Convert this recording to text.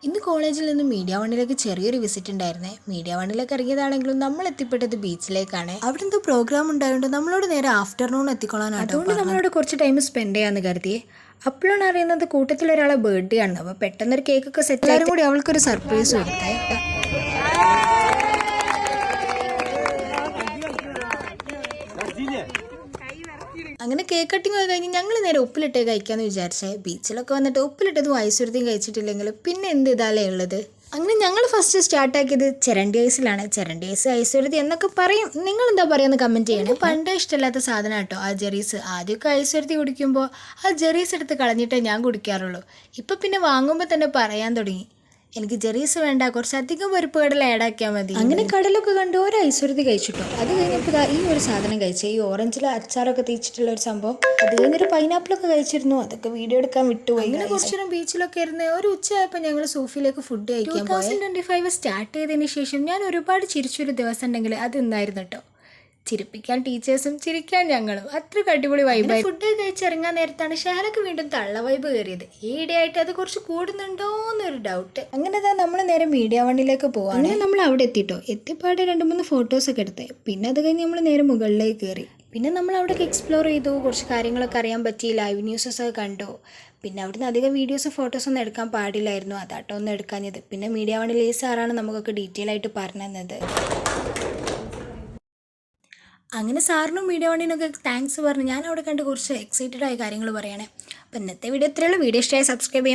ഇന്ന് കോളേജിൽ നിന്ന് മീഡിയ വണ്ണിലേക്ക് ചെറിയൊരു വിസിറ്റ് ഉണ്ടായിരുന്നേ. മീഡിയ വണ്ണിലേക്ക് ഇറങ്ങിയതാണെങ്കിലും നമ്മൾ എത്തിപ്പെട്ടത് ബീച്ചിലേക്കാണ്. അവിടെ എന്തോ പ്രോഗ്രാം ഉണ്ടായതുകൊണ്ട് നമ്മളോട് നേരെ ആഫ്റ്റർനൂൺ എത്തിക്കൊള്ളാനാണ്. അതുകൊണ്ട് നമ്മളോട് കുറച്ച് ടൈം സ്പെൻഡ് ചെയ്യാന്ന് കരുതിയേ. അപ്പോഴാണ് അറിയുന്നത് കൂട്ടത്തിലൊരാളെ ബർത്ത്ഡേ ആണ്. അപ്പോൾ പെട്ടെന്നൊരു കേക്കൊക്കെ സെറ്റ് ആരും കൂടി അവൾക്കൊരു സർപ്രൈസ് കൊടുത്തേ. അങ്ങനെ കേക്ക് കട്ടിങ് ഒക്കെ കഴിഞ്ഞ് ഞങ്ങൾ നേരെ ഉപ്പിലിട്ടേ കഴിക്കാമെന്ന് വിചാരിച്ചേ. ബീച്ചിലൊക്കെ വന്നിട്ട് ഉപ്പിലിട്ടതും ഐശ്വര്യത്തെയും കഴിച്ചിട്ടില്ലെങ്കിൽ പിന്നെ എന്ത് ഇതാലേ ഉള്ളത്. അങ്ങനെ ഞങ്ങൾ ഫസ്റ്റ് സ്റ്റാർട്ടാക്കിയത് ചിരണ്ടി ഐസിലാണ്. ചിരണ്ടി ഐസ് ഐശ്വര്യത്തി എന്നൊക്കെ പറയും. നിങ്ങൾ എന്താ പറയുക കമൻറ്റ് ചെയ്യണം. പണ്ടേ ഇഷ്ടമില്ലാത്ത സാധനം കേട്ടോ ആ ജെറീസ്. ആദ്യമൊക്കെ ഐശ്വര്യത്തി കുടിക്കുമ്പോൾ ആ ജെറീസ് എടുത്ത് കളഞ്ഞിട്ടേ ഞാൻ കുടിക്കാറുള്ളൂ. ഇപ്പം പിന്നെ വാങ്ങുമ്പോൾ തന്നെ പറയാൻ തുടങ്ങി എനിക്ക് ജെറീസ് വേണ്ട, കുറച്ചധികം പരിപ്പ് കടല ആഡാക്കിയാൽ മതി. അങ്ങനെ കടലൊക്കെ കണ്ട് ഒരു ഐശ്വര്യത്തി കഴിച്ചിട്ടോ. അത് കഴിഞ്ഞപ്പോൾ ഈ ഒരു സാധനം കഴിച്ചേ, ഈ ഓറഞ്ചിൽ അച്ചാറൊക്കെ തേച്ചിട്ടുള്ള ഒരു സംഭവം. അത് കഴിഞ്ഞൊരു പൈനാപ്പിളൊക്കെ കഴിച്ചിരുന്നു. അതൊക്കെ വീഡിയോ എടുക്കാൻ വിട്ടുപോയി. അങ്ങനെ കുറച്ചേരം ബീച്ചിലൊക്കെ ഇരുന്ന് ഒരു ഉച്ചയായപ്പോൾ ഞങ്ങൾ സൂഫിലേക്ക് ഫുഡ് കഴിക്കാൻ പോയി. 2025 സ്റ്റാർട്ട് ചെയ്തതിന് ശേഷം ഞാൻ ഒരുപാട് ചിരിച്ചൊരു ദിവസം ഉണ്ടെങ്കിൽ അത് ഇന്നായിരുന്നു കേട്ടോ. ചിരിപ്പിക്കാൻ ടീച്ചേഴ്സും ചിരിക്കാൻ ഞങ്ങളും. അത്ര അടിപൊളി വൈബായി. ഫുഡ് കഴിച്ചിറങ്ങാൻ നേരത്താണ് ഷാലക്ക് വീണ്ടും തള്ള വൈബ് കയറിയത്. ഈ ഇടയായിട്ട് അത് കുറച്ച് കൂടുന്നുണ്ടോ എന്നൊരു ഡൗട്ട്. അങ്ങനെ നമ്മൾ നേരെ മീഡിയ വണ്ണിലേക്ക് പോവാം. അങ്ങനെ നമ്മൾ അവിടെ എത്തിട്ടോ. എത്തിപ്പാടെ 2-3 ഫോട്ടോസൊക്കെ എടുത്തേ. പിന്നെ അത് കഴിഞ്ഞ് നമ്മൾ നേരെ മുകളിലേക്ക് കയറി. പിന്നെ നമ്മൾ അവിടെ എക്സ്പ്ലോർ ചെയ്തു. കുറച്ച് കാര്യങ്ങളൊക്കെ അറിയാൻ പറ്റി. ലൈവ് ന്യൂസൊക്കെ കണ്ടു. പിന്നെ അവിടുന്ന് അധികം വീഡിയോസും ഫോട്ടോസൊന്നും എടുക്കാൻ പാടില്ലായിരുന്നു. അതാട്ടോ ഒന്നും എടുക്കാഞ്ഞത്. പിന്നെ മീഡിയ വണ്ണിൽ ഈ സാറാണ് നമുക്കൊക്കെ ഡീറ്റെയിൽ ആയിട്ട് പറഞ്ഞു തന്നത്. അങ്ങനെ സാറിനും മീഡിയ വണ്ണിനൊക്കെ താങ്ക്സ് പറഞ്ഞു ഞാൻ അവിടെ കണ്ട് കുറച്ച് എക്സൈറ്റഡ് ആയ കാര്യങ്ങൾ പറയണേ. അപ്പോൾ ഇന്നത്തെ വീഡിയോ ഇത്രയുള്ളൂ. വീഡിയോ ഇഷ്ടമായി സബ്സ്ക്രൈബ് ചെയ്യാം.